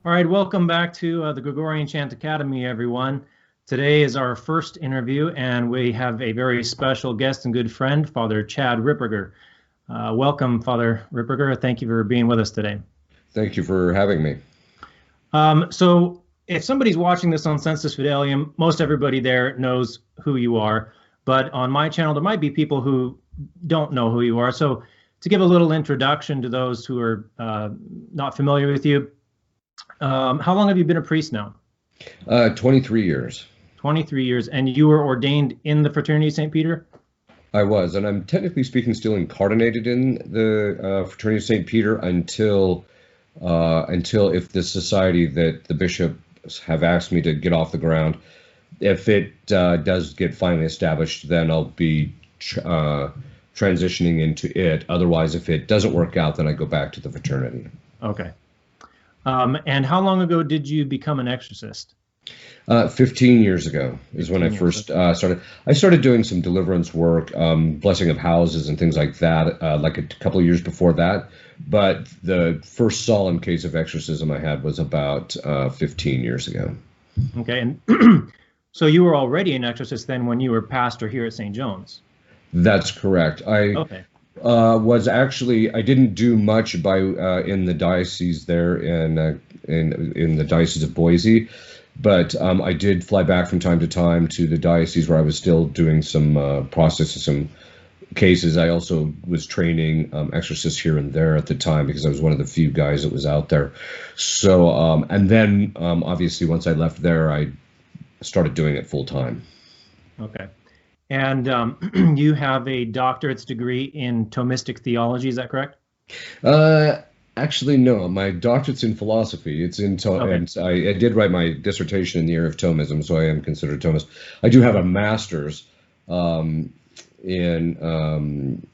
All right, welcome back to the Gregorian Chant Academy, everyone. Today is our first interview, and we have a very special guest and good friend, Father Chad Ripperger. Welcome, Father Ripperger. Thank you for being with us today. Thank you for having me. So if somebody's watching this on Sensus Fidelium, most everybody there knows who you are. But on my channel, there might be people who don't know who you are. So to give a little introduction to those who are not familiar with you, how long have you been a priest now? 23 years. 23 years. And you were ordained in the Fraternity of St. Peter? I was, and I'm technically speaking still incarnated in the Fraternity of St. Peter until if the society that the bishops have asked me to get off the ground, if it does get finally established, then I'll be transitioning into it. Otherwise, if it doesn't work out, then I go back to the fraternity. Okay. And how long ago did you become an exorcist? 15 years ago is when I first started. I started doing some deliverance work, blessing of houses and things like that, like a couple of years before that. But the first solemn case of exorcism I had was about 15 years ago. Okay. And so you were already an exorcist then when you were pastor here at St. John's? That's correct. Okay. I didn't do much in the diocese there in the Diocese of Boise, but I did fly back from time to time to the diocese where I was still doing some processing some cases. I also was training exorcists here and there at the time because I was one of the few guys that was out there. So and then obviously once I left there, I started doing it full time. Okay. And you have a doctorate's degree in Thomistic theology, is that correct? Actually, no. My doctorate's in philosophy. It's in and I did write my dissertation in the area of Thomism, so I am considered a Thomist. I do have a master's in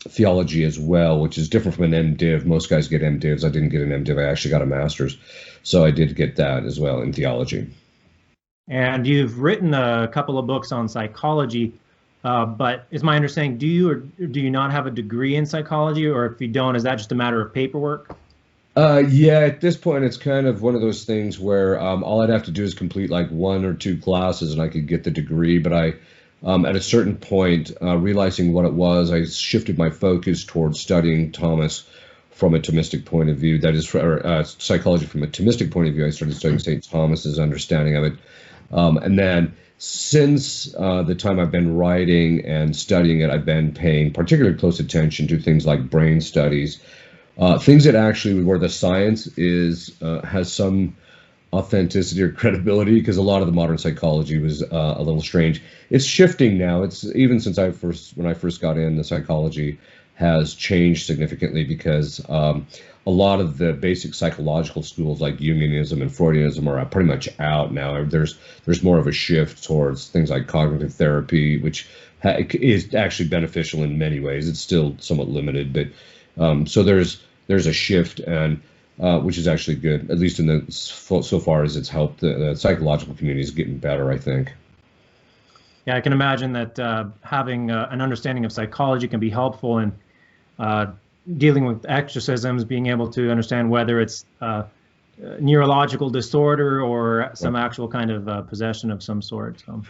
theology as well, which is different from an MDiv. Most guys get MDivs. I didn't get an MDiv. I actually got a master's, so I did get that as well in theology. And you've written a couple of books on psychology. But is my understanding, do you or do you not have a degree in psychology, or if you don't, is that just a matter of paperwork? Yeah, at this point, it's kind of one of those things where all I'd have to do is complete like 1 or 2 classes and I could get the degree. But at a certain point, realizing what it was, I shifted my focus towards studying Thomas from a Thomistic point of view. That is, for psychology from a Thomistic point of view. I started studying St. Thomas's understanding of it. And then since the time I've been writing and studying it, I've been paying particularly close attention to things like brain studies, things that actually where the science has some authenticity or credibility, because a lot of the modern psychology was a little strange. It's shifting now. It's even since when I first got in, the psychology has changed significantly because a lot of the basic psychological schools like Jungianism and Freudianism are pretty much out now. There's more of a shift towards things like cognitive therapy, which is actually beneficial in many ways. It's still somewhat limited, but so there's a shift, and which is actually good, at least so far as it's helped the psychological community is getting better, I think. Yeah, I can imagine that having an understanding of psychology can be helpful in dealing with exorcisms, being able to understand whether it's neurological disorder or some actual kind of possession of some sort. So.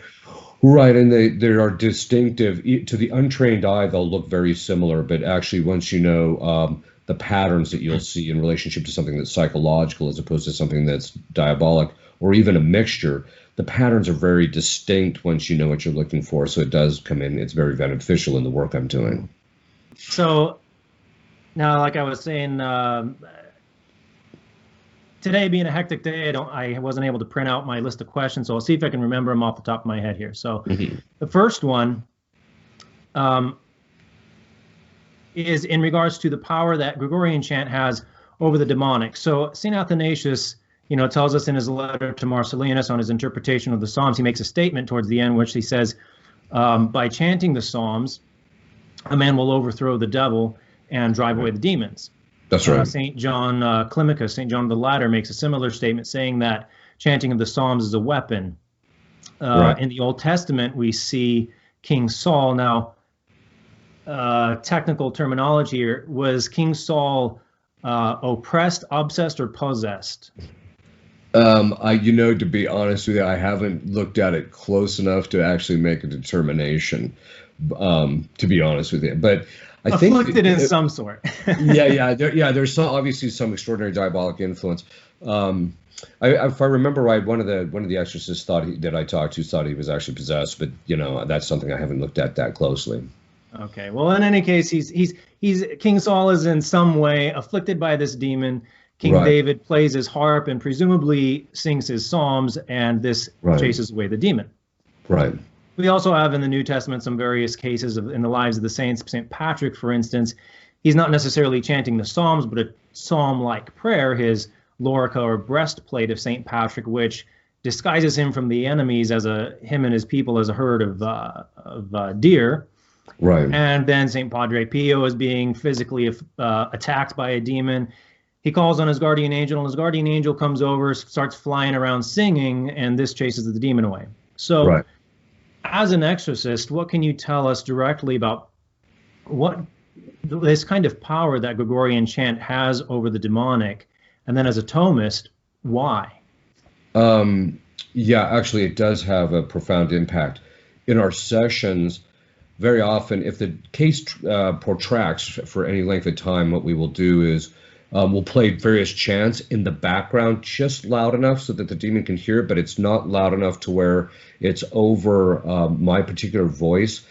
Right, and they are distinctive. To the untrained eye, they'll look very similar, but actually once you know the patterns that you'll see in relationship to something that's psychological as opposed to something that's diabolic or even a mixture, the patterns are very distinct once you know what you're looking for. So it does come in, it's very beneficial in the work I'm doing. So now, like I was saying, today being a hectic day, I wasn't able to print out my list of questions, so I'll see if I can remember them off the top of my head here. So the first one is in regards to the power that Gregorian chant has over the demonic. So St. Athanasius, tells us in his letter to Marcellinus on his interpretation of the Psalms, he makes a statement towards the end, which he says, by chanting the Psalms, a man will overthrow the devil and drive away the demons. That's right. St. John Climacus, St. John the Latter, makes a similar statement saying that chanting of the Psalms is a weapon. Right. In the Old Testament, we see King Saul. Now, technical terminology here, was King Saul oppressed, obsessed, or possessed? To be honest with you, I haven't looked at it close enough to actually make a determination. To be honest with you, but I think Afflicted in some sort. there's obviously some extraordinary diabolic influence. Um, if I remember right, one of the exorcists that I talked to thought he was actually possessed, but that's something I haven't looked at that closely. Okay. Well, in any case, he's King Saul is in some way afflicted by this demon. King Right, David plays his harp and presumably sings his psalms, and this right, chases away the demon. right, We also have in the New Testament some various cases in the lives of the saints. St. Patrick, for instance, he's not necessarily chanting the Psalms, but a psalm-like prayer, his lorica or breastplate of St. Patrick, which disguises him from the enemies him and his people as a herd of deer. right. And then St. Padre Pio is being physically attacked by a demon. He calls on his guardian angel, and his guardian angel comes over, starts flying around singing, and this chases the demon away. So, Right. as an exorcist, what can you tell us directly about what this kind of power that Gregorian chant has over the demonic? And then as a Thomist, why? Yeah, actually, it does have a profound impact. In our sessions, very often, if the case protracts for any length of time, what we will do is we'll play various chants in the background just loud enough so that the demon can hear it, but it's not loud enough to where it's over my particular voice.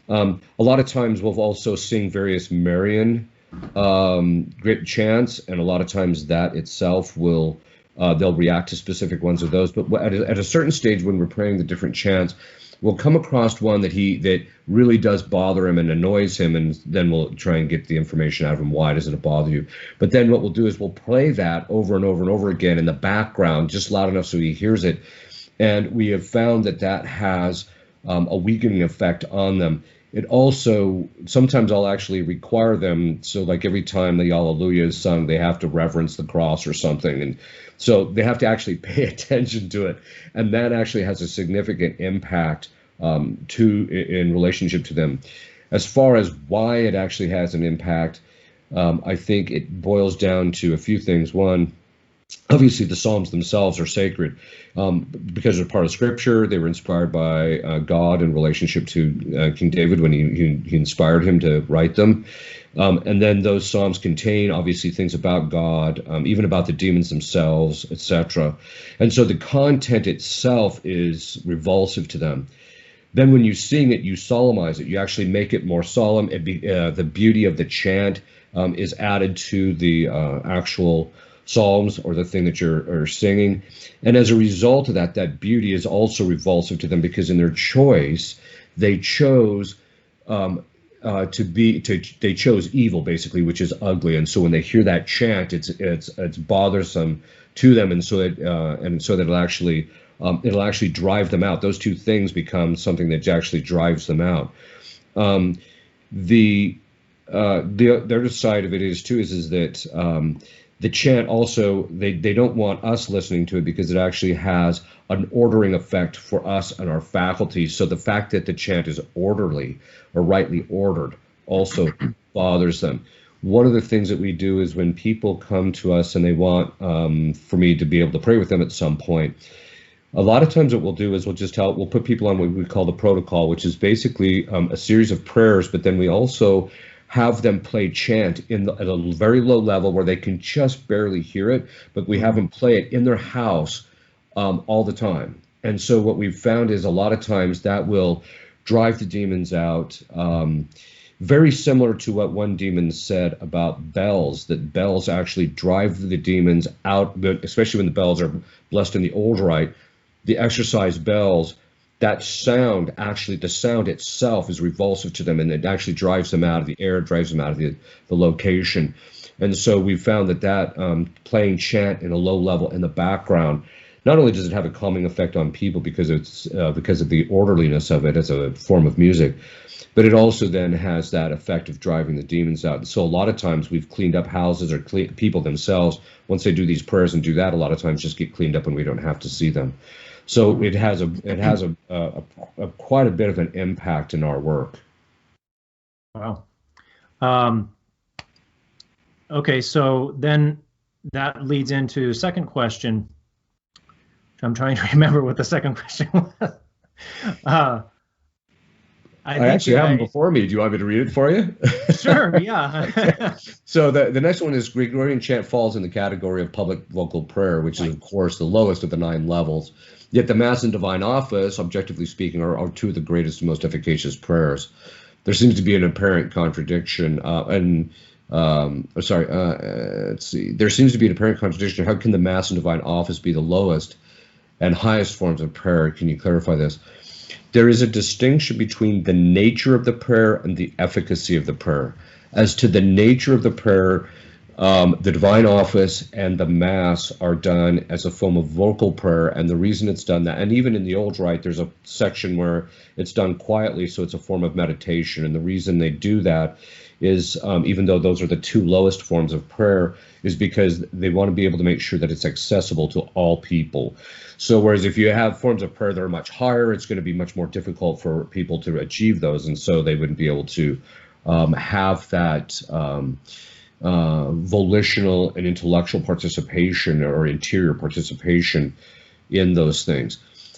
A lot of times we'll also sing various Marian great chants, and a lot of times that itself will they'll react to specific ones of those. But at a certain stage when we're praying the different chants, we'll come across one that really does bother him and annoys him, and then we'll try and get the information out of him. Why does it bother you? But then what we'll do is we'll play that over and over and over again in the background, just loud enough so he hears it. And we have found that has a weakening effect on them. It also, sometimes I'll actually require them, so like every time the Alleluia is sung, they have to reverence the cross or something. And so they have to actually pay attention to it. And that actually has a significant impact in relationship to them. As far as why it actually has an impact, I think it boils down to a few things. One, obviously the Psalms themselves are sacred because they're part of Scripture. They were inspired by God in relationship to King David when he inspired him to write them. And then those Psalms contain obviously things about God, even about the demons themselves, etc. And so the content itself is revulsive to them. Then when you sing it, you solemnize it. You actually make it more solemn. The beauty of the chant is added to the actual psalms or the thing that you're singing. And as a result of that, that beauty is also revulsive to them because in their choice, they chose they chose evil, basically, which is ugly. And so when they hear that chant, it's bothersome to them, and so that it'll actually drive them out. Those two things become something that actually drives them out. The other side of it is that the chant also, they don't want us listening to it because it actually has an ordering effect for us and our faculties. So the fact that the chant is orderly or rightly ordered also bothers them. One of the things that we do is when people come to us and they want for me to be able to pray with them at some point, a lot of times what we'll do is we'll put people on what we call the protocol, which is basically a series of prayers, but then we also have them play chant at a very low level where they can just barely hear it, but we have them play it in their house all the time. And so what we've found is a lot of times that will drive the demons out. Very similar to what one demon said about bells, that bells actually drive the demons out, especially when the bells are blessed in the old rite. The exercise bells, the sound itself is revulsive to them, and it actually drives them out of the air, drives them out of the location. And so we found that playing chant in a low level in the background, not only does it have a calming effect on people because of the orderliness of it as a form of music, but it also then has that effect of driving the demons out. And so a lot of times we've cleaned up houses, or people themselves, once they do these prayers and do that, a lot of times just get cleaned up and we don't have to see them. So it has quite a bit of an impact in our work. Wow. Okay, so then that leads into second question. I'm trying to remember what the second question was. Uh, I I think actually have them before me. Do you want me to read it for you? sure, Okay. yeah. So the next one is Gregorian chant falls in the category of public vocal prayer, which is, Right. of course, the lowest of the 9 levels. Yet the Mass and Divine Office, objectively speaking, are two of the greatest and most efficacious prayers. There seems to be an apparent contradiction, let's see. There seems to be an apparent contradiction. How can the Mass and Divine Office be the lowest and highest forms of prayer? Can you clarify this? There is a distinction between the nature of the prayer and the efficacy of the prayer. As to the nature of the prayer, the Divine Office and the Mass are done as a form of vocal prayer, and the reason it's done that, and even in the Old Rite, there's a section where it's done quietly, so it's a form of meditation, and the reason they do that is, even though those are the 2 lowest forms of prayer, is because they want to be able to make sure that it's accessible to all people. So whereas if you have forms of prayer that are much higher, it's going to be much more difficult for people to achieve those, and so they wouldn't be able to have that volitional and intellectual participation or interior participation in those things.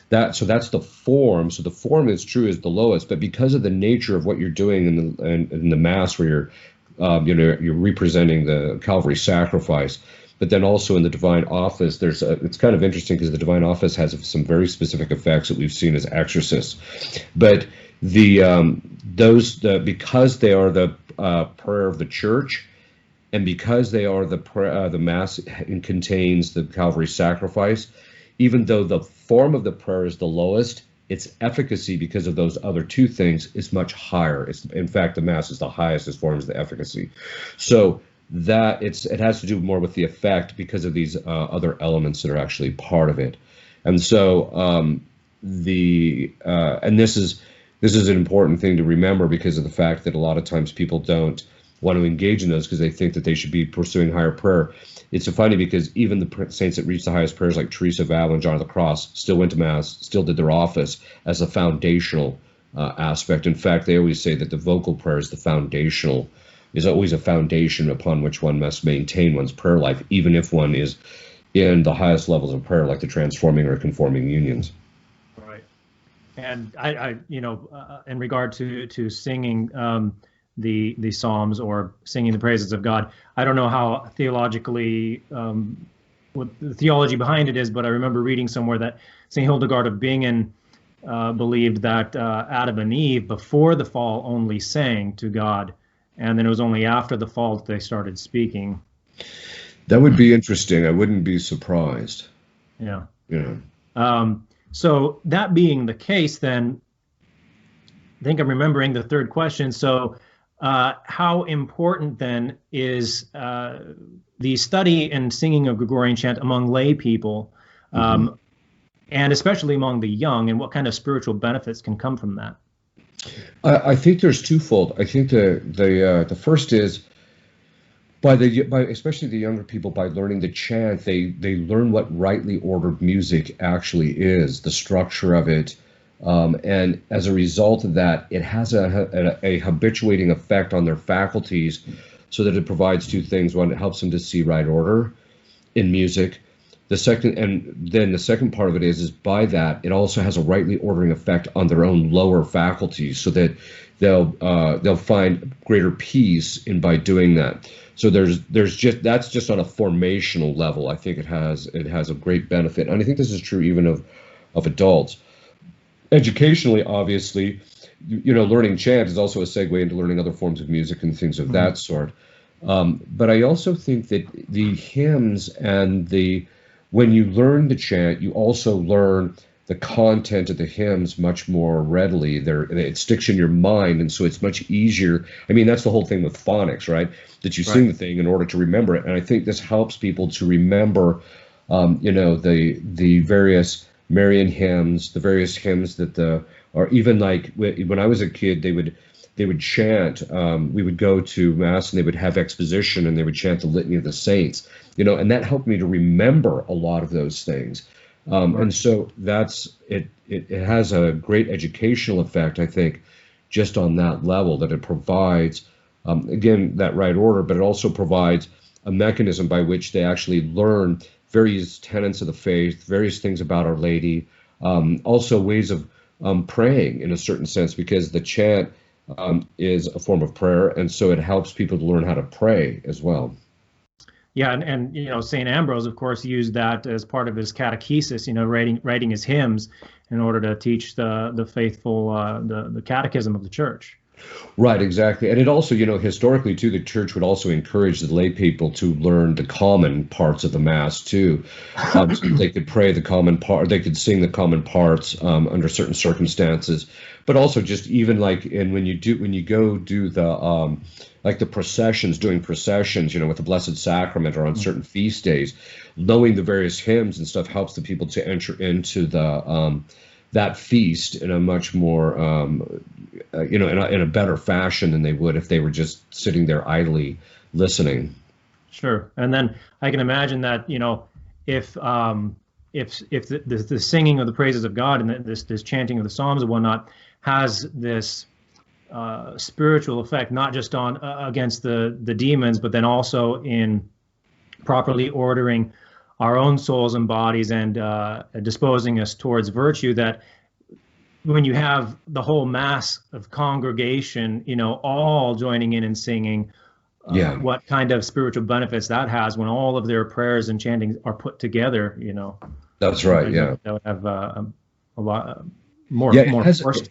So that's the form. So the form is true is the lowest, but because of the nature of what you're doing in the Mass, where you're representing the Calvary sacrifice, but then also in the Divine Office, it's kind of interesting because the Divine Office has some very specific effects that we've seen as exorcists, but because they are the prayer of the Church, and because they are the Mass contains the Calvary sacrifice, even though the form of the prayer is the lowest, its efficacy, because of those other 2 things, is much higher. In fact, the Mass is the highest as far as the efficacy. So that it has to do more with the effect because of these other elements that are actually part of it. And so and this is an important thing to remember because of the fact that a lot of times people don't want to engage in those because they think that they should be pursuing higher prayer. It's so funny because even the saints that reached the highest prayers, like Teresa of Avila and John of the Cross, still went to Mass, still did their office as a foundational aspect. In fact, they always say that the vocal prayer is always a foundation upon which one must maintain one's prayer life, even if one is in the highest levels of prayer, like the transforming or conforming unions. Right. And I in regard to singing the Psalms or singing the praises of God, I don't know how theologically what the theology behind it is, but I remember reading somewhere that St. Hildegard of Bingen believed that Adam and Eve before the fall only sang to God, and then it was only after the fall that they started speaking. That would be interesting. I wouldn't be surprised. Yeah. Yeah. So that being the case, then I think I'm remembering the third question. So how important then is the study and singing of Gregorian chant among lay people, and especially among the young, and what kind of spiritual benefits can come from that? I think there's twofold. I think the first is by especially the younger people, by learning the chant, they learn what rightly ordered music actually is, the structure of it. And as a result of that, it has a habituating effect on their faculties, so that it provides 2 things. One, it helps them to see right order in music. The second part of it is by that, it also has a rightly ordering effect on their own lower faculties, so that they'll find greater peace by doing that. So that's just on a formational level. I think it has a great benefit, and I think this is true even of adults. Educationally, obviously, learning chant is also a segue into learning other forms of music and things of that sort. But I also think that the hymns and when you learn the chant, you also learn the content of the hymns much more readily. It sticks in your mind, and so it's much easier. I mean, that's the whole thing with phonics, right? That you sing the thing in order to remember it. And I think this helps people to remember, the various Marian hymns, the various hymns or even like when I was a kid, they would chant. We would go to Mass and they would have exposition and they would chant the Litany of the Saints, and that helped me to remember a lot of those things. And so it has a great educational effect, I think, just on that level, that it provides, again, that right order, but it also provides a mechanism by which they actually learn various tenets of the faith, various things about Our Lady, also ways of praying in a certain sense, because the chant is a form of prayer, and so it helps people to learn how to pray as well. Yeah, and you know, St. Ambrose, of course, used that as part of his catechesis, you know, writing his hymns in order to teach the faithful the catechism of the church. Right, exactly. And it also, you know, historically too, the church would also encourage the lay people to learn the common parts of the Mass too. So they could pray the common part, they could sing the common parts under certain circumstances. But also just even like when you go do the like the processions, doing processions, you know, with the Blessed Sacrament or on certain feast days, knowing the various hymns and stuff helps the people to enter into the that feast in a much more, you know, in a better fashion than they would if they were just sitting there idly listening. Sure, and then I can imagine that, you know, if the singing of the praises of God and this chanting of the Psalms and whatnot has this spiritual effect, not just on against the demons, but then also in properly ordering our own souls and bodies and disposing us towards virtue, that when you have the whole mass of congregation, you know, all joining in and singing, what kind of spiritual benefits that has when all of their prayers and chantings are put together, you know. That's right, yeah. That would have a lot more, force.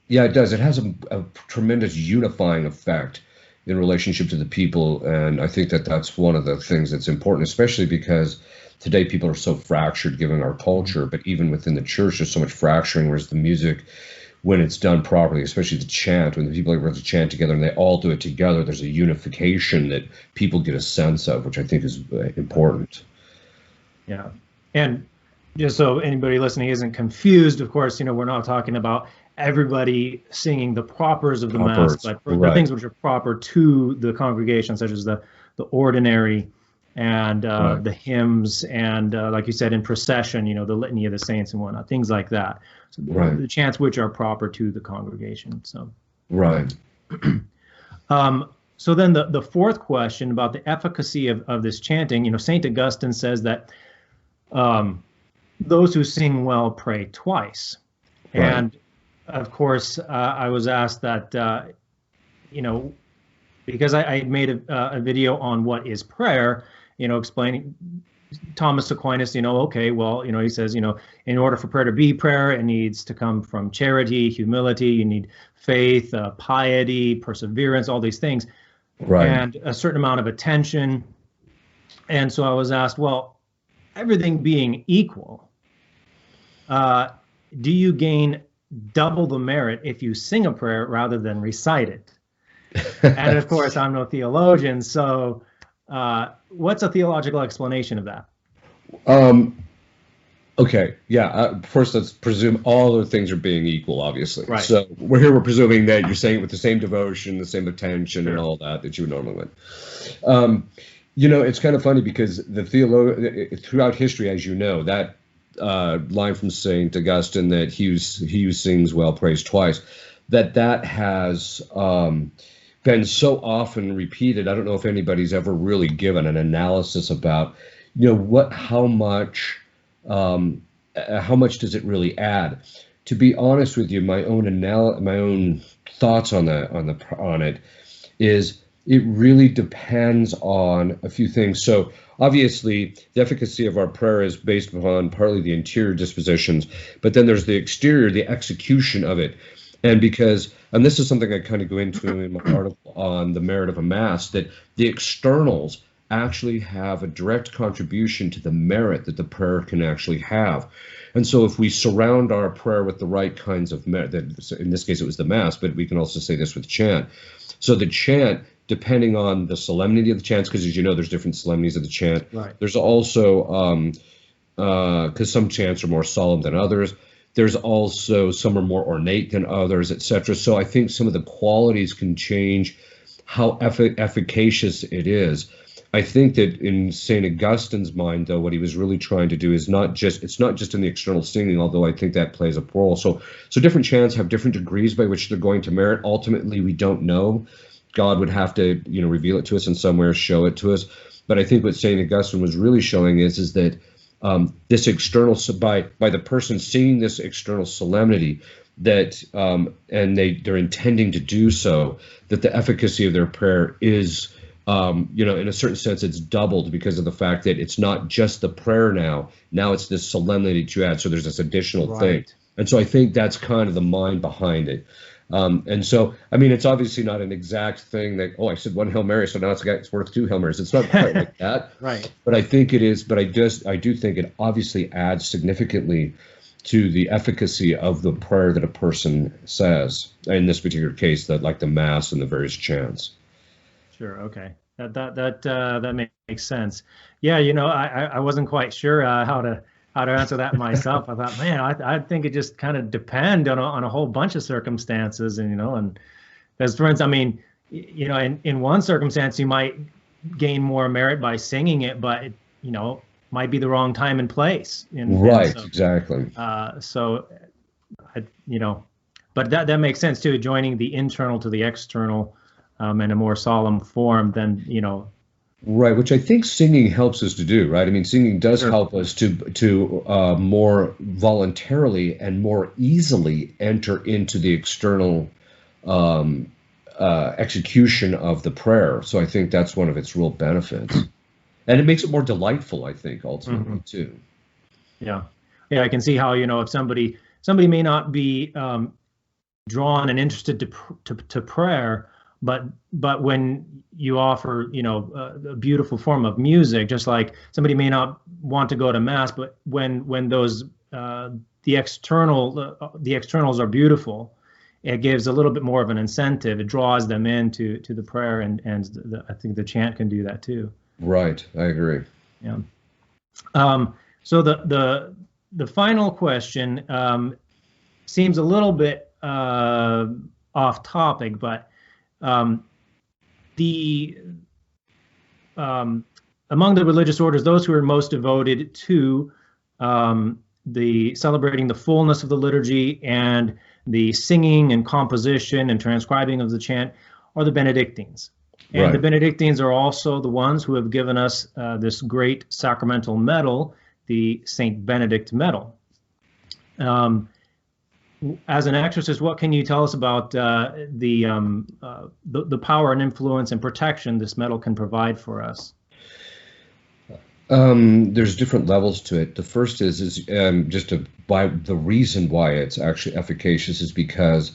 Yeah, it does. It has a tremendous unifying effect in relationship to the people, and I think that that's one of the things that's important, especially because today people are so fractured given our culture, but even within the church there's so much fracturing, whereas the music, when it's done properly, especially the chant, when the people are able to chant together and they all do it together, there's a unification that people get a sense of, which I think is important. Yeah, and just so anybody listening isn't confused, of course, you know, we're not talking about everybody singing the propers of the Mass, but the things which are proper to the congregation, such as the ordinary and the hymns and, like you said, in procession, you know, the litany of the saints and whatnot, things like that. So the chants which are proper to the congregation. So right. So then the fourth question about the efficacy of this chanting, you know, St. Augustine says that those who sing well pray twice. Right. And of course, I was asked that, you know, because I made a video on what is prayer, you know, explaining Thomas Aquinas, you know, okay, well, you know, he says, you know, in order for prayer to be prayer, it needs to come from charity, humility, you need faith, piety, perseverance, all these things, and a certain amount of attention. And so I was asked, well, everything being equal, do you gain double the merit if you sing a prayer rather than recite it? And of course, I'm no theologian, so what's a theological explanation of that? Okay, yeah. First, let's presume all the things are being equal, obviously. Right. So we're presuming that you're saying it with the same devotion, the same attention, and all that you would normally would. You know, it's kind of funny because throughout history, as you know, that line from St. Augustine that he who sings well prays twice, that has been so often repeated. I don't know if anybody's ever really given an analysis about, you know, how much does it really add? To be honest with you, my own thoughts on it is it really depends on a few things. So obviously, the efficacy of our prayer is based upon partly the interior dispositions, but then there's the exterior, the execution of it. And this is something I kind of go into in my article on the merit of a Mass, that the externals actually have a direct contribution to the merit that the prayer can actually have. And so if we surround our prayer with the right kinds of merit, in this case it was the Mass, but we can also say this with chant. So the chant, depending on the solemnity of the chants, because as you know, there's different solemnities of the chant. Right. There's also, because some chants are more solemn than others, there's also some are more ornate than others, etc. So I think some of the qualities can change how efficacious it is. I think that in St. Augustine's mind, though, what he was really trying to do is it's not just in the external singing, although I think that plays a role. So different chants have different degrees by which they're going to merit. Ultimately, we don't know, God would have to, reveal it to us in some way or show it to us. But I think what St. Augustine was really showing is that this external, by the person seeing this external solemnity, that and they're intending to do so, that the efficacy of their prayer is, in a certain sense, it's doubled because of the fact that it's not just the prayer now it's this solemnity to add. So there's this additional thing. And so I think that's kind of the mind behind it. And so, I mean, it's obviously not an exact thing that, I said one Hail Mary, so now it's worth 2 Hail Marys. It's not quite like that. Right. But I think it is, but I do think it obviously adds significantly to the efficacy of the prayer that a person says. In this particular case, like the Mass and the various chants. Sure. Okay. That makes sense. Yeah. I wasn't quite sure how to answer that myself. I thought, man, I think it just kind of depend on a whole bunch of circumstances, and as friends, I mean, in one circumstance you might gain more merit by singing it, but it, might be the wrong time and place. Right. Exactly. But that makes sense too. Joining the internal to the external, in a more solemn form than Right, which I think singing helps us to do, right? I mean, singing does help us to more voluntarily and more easily enter into the external execution of the prayer. So I think that's one of its real benefits. And it makes it more delightful, I think, ultimately, too. Yeah. Yeah, I can see how, if somebody may not be drawn and interested to prayer, but when you offer, a beautiful form of music, just like somebody may not want to go to Mass, but when those the externals are beautiful, it gives a little bit more of an incentive. It draws them into the prayer, and I think the chant can do that too. Right, I agree. Yeah. So the final question seems a little bit off topic, but among the religious orders, those who are most devoted to the celebrating the fullness of the liturgy and the singing and composition and transcribing of the chant are the Benedictines. And the Benedictines are also the ones who have given us this great sacramental medal, the Saint Benedict Medal. As an exorcist, what can you tell us about the power and influence and protection this medal can provide for us? There's different levels to it. The first is by the reason why it's actually efficacious is because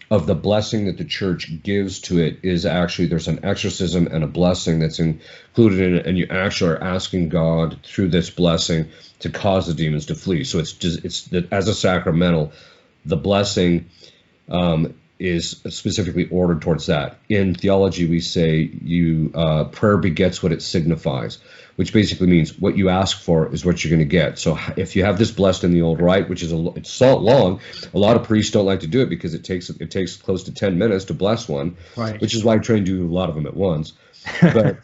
of the blessing that the church gives to it. Is actually, there's an exorcism and a blessing that's included in it, and you actually are asking God through this blessing to cause the demons to flee. So it's as a sacramental, the blessing is specifically ordered towards that. In theology, we say prayer begets what it signifies, which basically means what you ask for is what you're going to get. So if you have this blessed in the old rite, which is it's so long, a lot of priests don't like to do it because it takes close to 10 minutes to bless one, right. Which is why I try and do a lot of them at once. But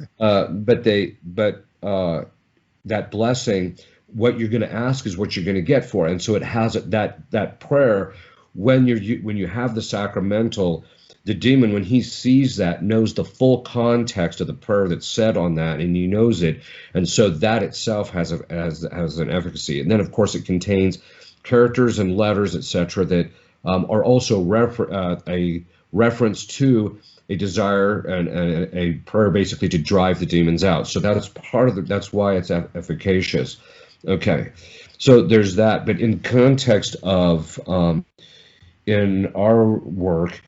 that blessing, what you're going to ask is what you're going to get for it. And so it has that prayer. When you have the sacramental, the demon, when he sees that, knows the full context of the prayer that's said on that, and he knows it, and so that itself has an efficacy. And then, of course, it contains characters and letters, etc., that are also a reference to a desire and a prayer, basically to drive the demons out. So that's that's why it's efficacious. Okay, so there's that. But in context of in our work,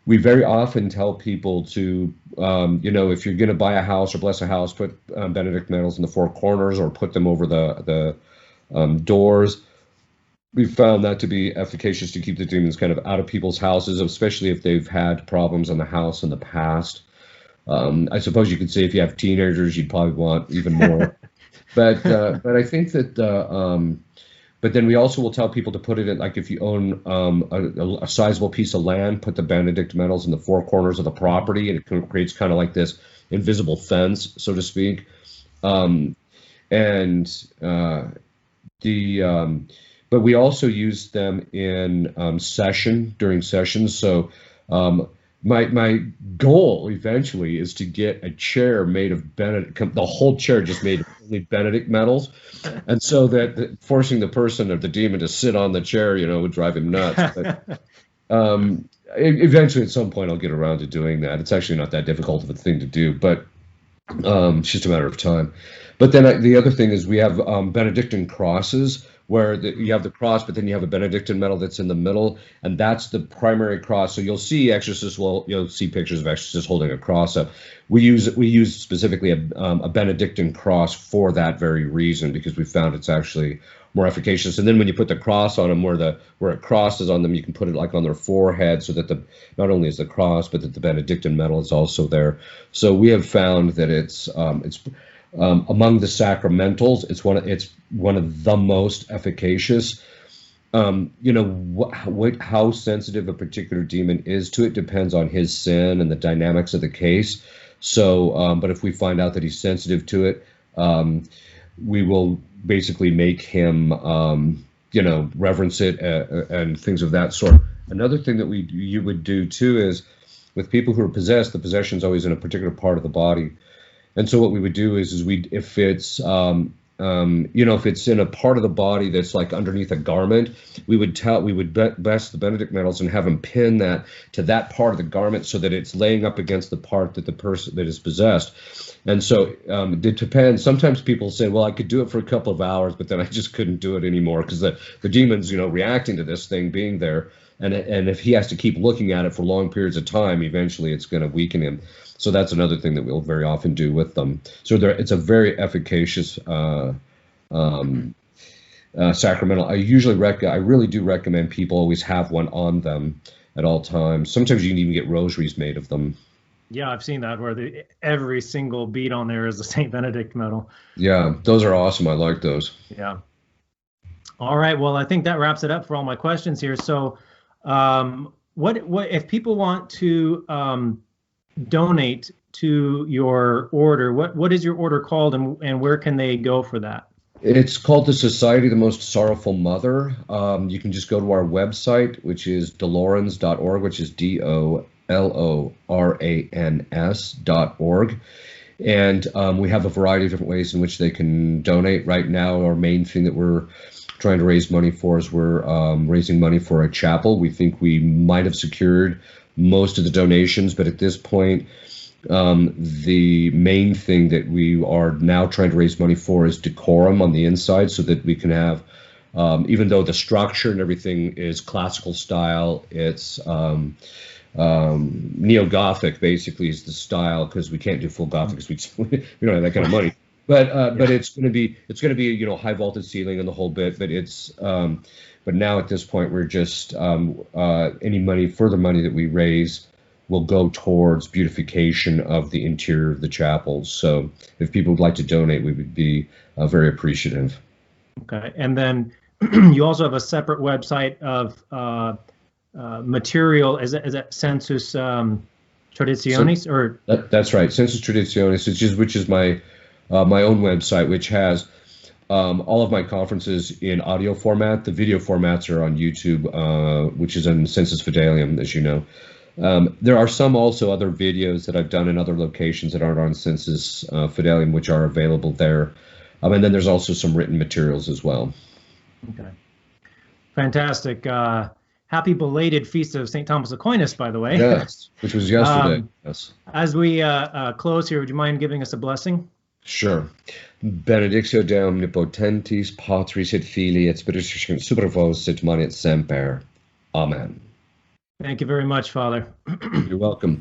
we very often tell people to, if you're going to buy a house or bless a house, put Benedict medals in the 4 corners or put them over the doors. We found that to be efficacious to keep the demons kind of out of people's houses, especially if they've had problems in the house in the past. I suppose you could say if you have teenagers, you'd probably want even more. But I think that. But then we also will tell people to put it in, like if you own a sizable piece of land, put the Benedict medals in the 4 corners of the property, and it creates kind of like this invisible fence, so to speak. But we also use them in during sessions. So my goal eventually is to get a chair made of Benedict, the whole chair just made of only Benedict metals, and so that forcing the person or the demon to sit on the chair, would drive him nuts. But eventually, at some point, I'll get around to doing that. It's actually not that difficult of a thing to do, but it's just a matter of time. But then the other thing is we have Benedictine crosses, where you have the cross, but then you have a Benedictine medal that's in the middle, and that's the primary cross. So you'll see exorcists, you'll see pictures of exorcists holding a cross up. We use specifically a Benedictine cross for that very reason, because we found it's actually more efficacious. And then when you put the cross on them, where it crosses on them, you can put it like on their forehead, so that not only is the cross, but that the Benedictine medal is also there. So we have found that it's among the sacramentals, it's one of the most efficacious. How sensitive a particular demon is to it depends on his sin and the dynamics of the case. So, but if we find out that he's sensitive to it, we will basically make him, reverence it and things of that sort. Another thing that you would do too is with people who are possessed, the possession is always in a particular part of the body. And so what we would do is if it's if it's in a part of the body that's like underneath a garment, we would best the Benedict medals and have them pin that to that part of the garment so that it's laying up against the part that the person that is possessed. And so it depends. Sometimes people say, well, I could do it for a couple of hours, but then I just couldn't do it anymore because the demon's reacting to this thing being there. And if he has to keep looking at it for long periods of time, eventually it's going to weaken him. So that's another thing that we'll very often do with them. So it's a very efficacious sacramental. I really do recommend people always have one on them at all times. Sometimes you can even get rosaries made of them. Yeah, I've seen that where every single bead on there is a St. Benedict medal. Yeah, those are awesome. I like those. Yeah. All right. Well, I think that wraps it up for all my questions here. So what if people want to donate to your order, what is your order called, and where can they go for that? It's called the Society of the Most Sorrowful Mother. You can just go to our website, which is dolorans.org, which is DOLORANS.org. And we have a variety of different ways in which they can donate. Right now, our main thing that we're trying to raise money for is we're raising money for a chapel. We think we might have secured most of the donations, but at this point, the main thing that we are now trying to raise money for is decorum on the inside, so that we can have, even though the structure and everything is classical style, it's neo-Gothic basically is the style, because we can't do full Gothic because we don't have that kind of money. But it's going to be high vaulted ceiling and the whole bit. But now at this point we're just any further money that we raise will go towards beautification of the interior of the chapels. So if people would like to donate, we would be very appreciative. Okay, and then you also have a separate website of material. Is that Sensus Traditionis, or that's right, Sensus Traditionis, which is my my own website, which has all of my conferences in audio format. The video formats are on YouTube, which is on Sensus Fidelium, as you know. There are some also other videos that I've done in other locations that aren't on Sensus Fidelium, which are available there. And then there's also some written materials as well. Okay. Fantastic. Happy belated Feast of St. Thomas Aquinas, by the way. Yes, which was yesterday. Yes. As we close here, would you mind giving us a blessing? Sure. Benedictio Deum omnipotentis, Patris et Filii et Spiritus super vos sit manet semper. Amen. Thank you very much, Father. You're welcome.